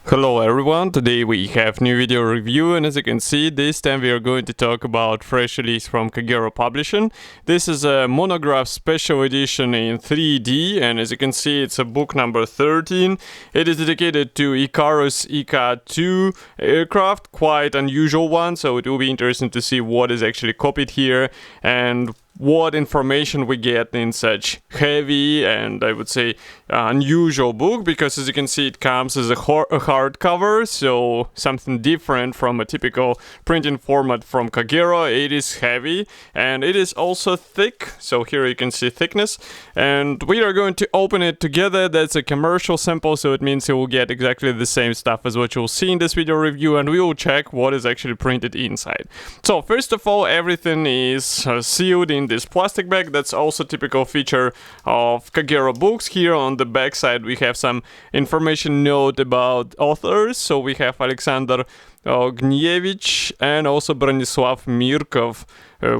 Hello everyone, today we have new video review, and as you can see, this time we are going to talk about fresh release from Kagero Publishing. This is a Monographs special edition in 3D, and as you can see, it's a book number 13. It is dedicated to Ikarus Ik-2 aircraft, quite unusual one, so it will be interesting to see what is actually copied here and what information we get in such heavy and I would say unusual book, because as you can see it comes as a hardcover, so something different from a typical printing format from Kagero. It is heavy and it is also thick, so here you can see thickness, and we are going to open it together. That's a commercial sample, so it means you will get exactly the same stuff as what you'll see in this video review, and we will check what is actually printed inside. So first of all, everything is sealed in this plastic bag. That's also typical feature of Kagero books. Here on the back side we have some information note about authors, so we have Alexander Ognievich and also Branislav Mirkov,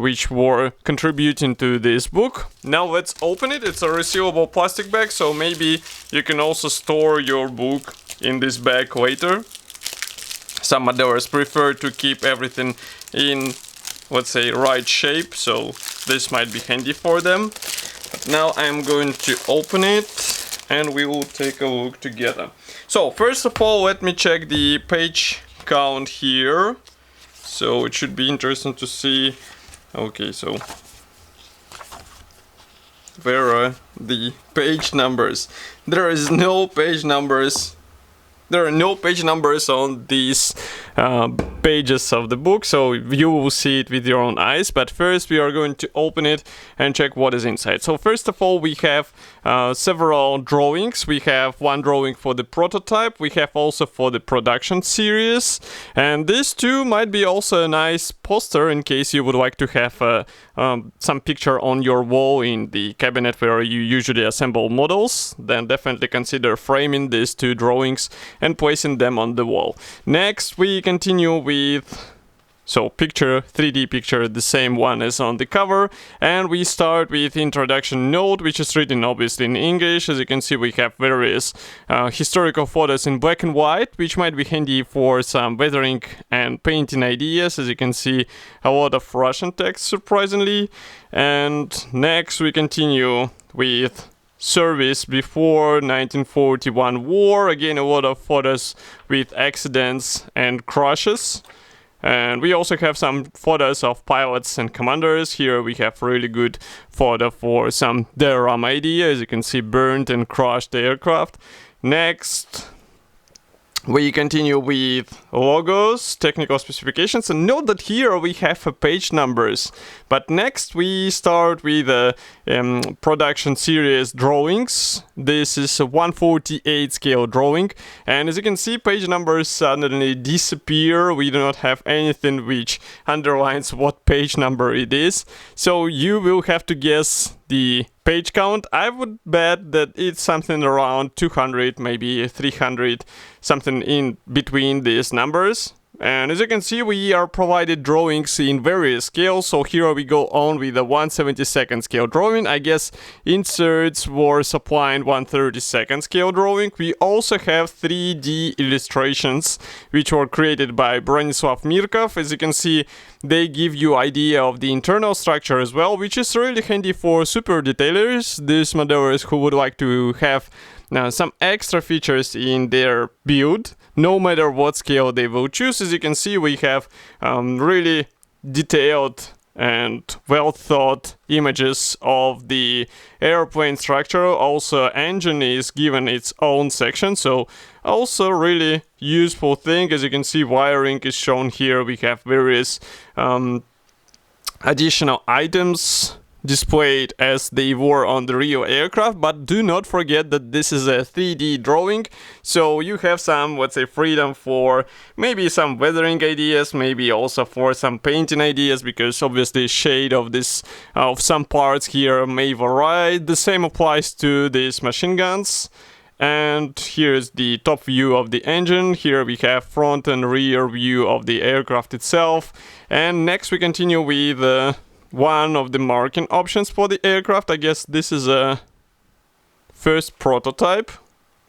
which were contributing to this book. Now let's open it. It's a resealable plastic bag, so maybe you can also store your book in this bag later. Some others prefer to keep everything in, let's say, right shape, so this might be handy for them. But now I'm going to open it and we will take a look together. So first of all, let me check the page count here. So it should be interesting to see. Okay, so where are the page numbers? There is no page numbers. There are no page numbers on these pages of the book, so you will see it with your own eyes. But first we are going to open it and check what is inside. So first of all, we have several drawings. We have one drawing for the prototype, we have also for the production series, and this too might be also a nice poster in case you would like to have some picture on your wall in the cabinet where you usually assemble models. Then definitely consider framing these two drawings and placing them on the wall. Next we continue with picture, 3D picture, the same one as on the cover, and we start with introduction note, which is written obviously in English. As you can see, we have various historical photos in black and white, which might be handy for some weathering and painting ideas. As you can see, a lot of Russian text, surprisingly. And next we continue with service before 1941 war. Again, a lot of photos with accidents and crashes. And we also have some photos of pilots and commanders. Here we have really good photo for some diorama idea. As you can see, burnt and crushed aircraft. Next we continue with logos, technical specifications, and note that here we have page numbers. But next we start with production series drawings. This is a 1/48 scale drawing, and as you can see, page numbers suddenly disappear. We do not have anything which underlines what page number it is, so you will have to guess the page count. I would bet that it's something around 200, maybe 300, something in between these numbers. And as you can see, we are provided drawings in various scales. So here we go on with the 1/72 scale drawing. I guess inserts were supplying 1/32 scale drawing. We also have 3D illustrations, which were created by Branislav Mirkov. As you can see, they give you idea of the internal structure as well, which is really handy for super detailers, these modelers who would like to have some extra features in their build, no matter what scale they will choose. As you can see, we have really detailed and well thought images of the airplane structure. Also, engine is given its own section, so also really useful thing. As you can see, wiring is shown here. We have various additional items displayed as they were on the real aircraft, but do not forget that this is a 3D drawing, so you have some, let's say, freedom for maybe some weathering ideas, maybe also for some painting ideas, because obviously shade of this of some parts here may vary. The same applies to these machine guns. And here's the top view of the engine. Here we have front and rear view of the aircraft itself. And next we continue with one of the marking options for the aircraft. I guess this is a first prototype.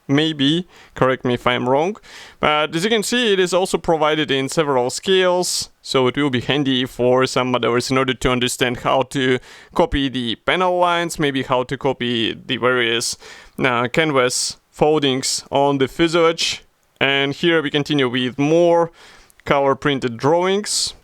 maybe, correct me if I'm wrong. But as you can see, it is also provided in several scales, so it will be handy for some modelers in order to understand how to copy the panel lines, maybe how to copy the various canvas foldings on the fuselage. And here we continue with more color printed drawings.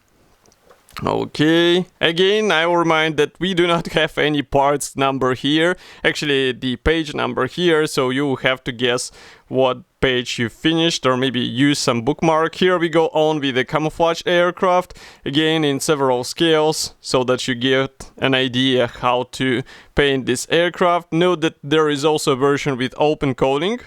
Okay, again I will remind that we do not have any parts number here, actually the page number here, so you have to guess what page you finished or maybe use some bookmark. Here we go on with the camouflage aircraft, again in several scales, so that you get an idea how to paint this aircraft. Note that there is also a version with open coding.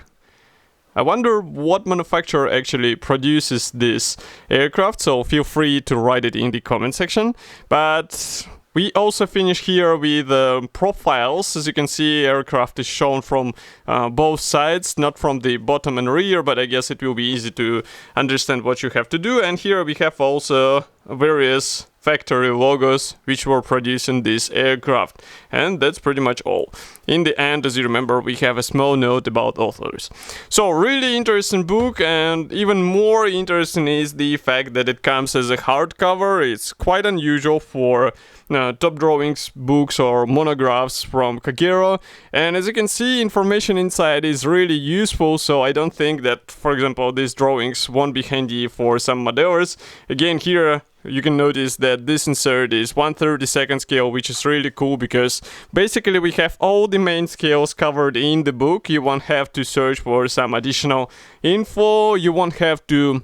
I wonder what manufacturer actually produces this aircraft, so feel free to write it in the comment section. But we also finish here with profiles. As you can see, aircraft is shown from both sides, not from the bottom and rear, but I guess it will be easy to understand what you have to do. And here we have also various factory logos which were producing this aircraft, and that's pretty much all. In the end, as you remember, we have a small note about authors. So really interesting book, and even more interesting is the fact that it comes as a hardcover. It's quite unusual for top drawings books or monographs from Kagero, and as you can see, information inside is really useful, so I don't think that, for example, these drawings won't be handy for some modelers. Again, here you can notice that this insert is 1/32 scale, which is really cool because basically we have all the main scales covered in the book. You won't have to search for some additional info. You won't have to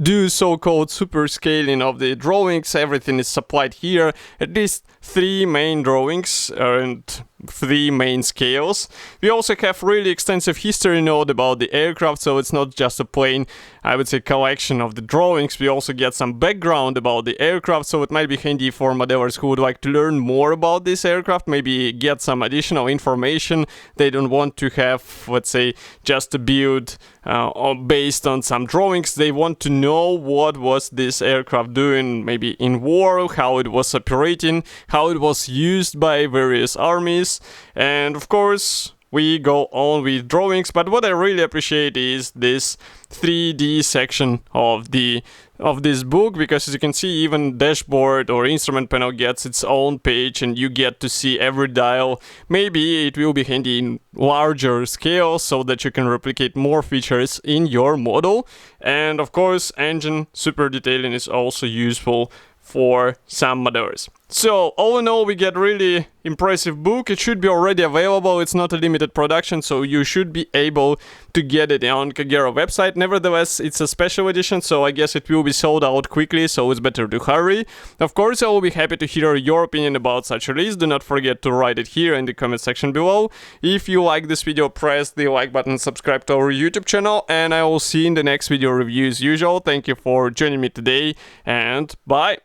do so-called super scaling of the drawings. Everything is supplied here. At least 3 main drawings and 3 main scales. We also have really extensive history note about the aircraft, so it's not just a plain, I would say, collection of the drawings. We also get some background about the aircraft, so it might be handy for modelers who would like to learn more about this aircraft, maybe get some additional information. They don't want to have, let's say, just a build based on some drawings. They want to know what was this aircraft doing, maybe in war, how it was operating, how it was used by various armies. And of course we go on with drawings, but what I really appreciate is this 3D section of this book, because as you can see, even dashboard or instrument panel gets its own page and you get to see every dial. Maybe it will be handy in larger scale so that you can replicate more features in your model. And of course, engine super detailing is also useful for some modelers. So all in all, we get really impressive book. It should be already available. It's not a limited production, so you should be able to get it on Kagero website. Nevertheless, it's a special edition, so I guess it will be sold out quickly, so it's better to hurry. Of course, I will be happy to hear your opinion about such a release. Do not forget to write it here in the comment section below. If you like this video, press the like button, subscribe to our YouTube channel, and I will see you in the next video review as usual. Thank you for joining me today, and bye!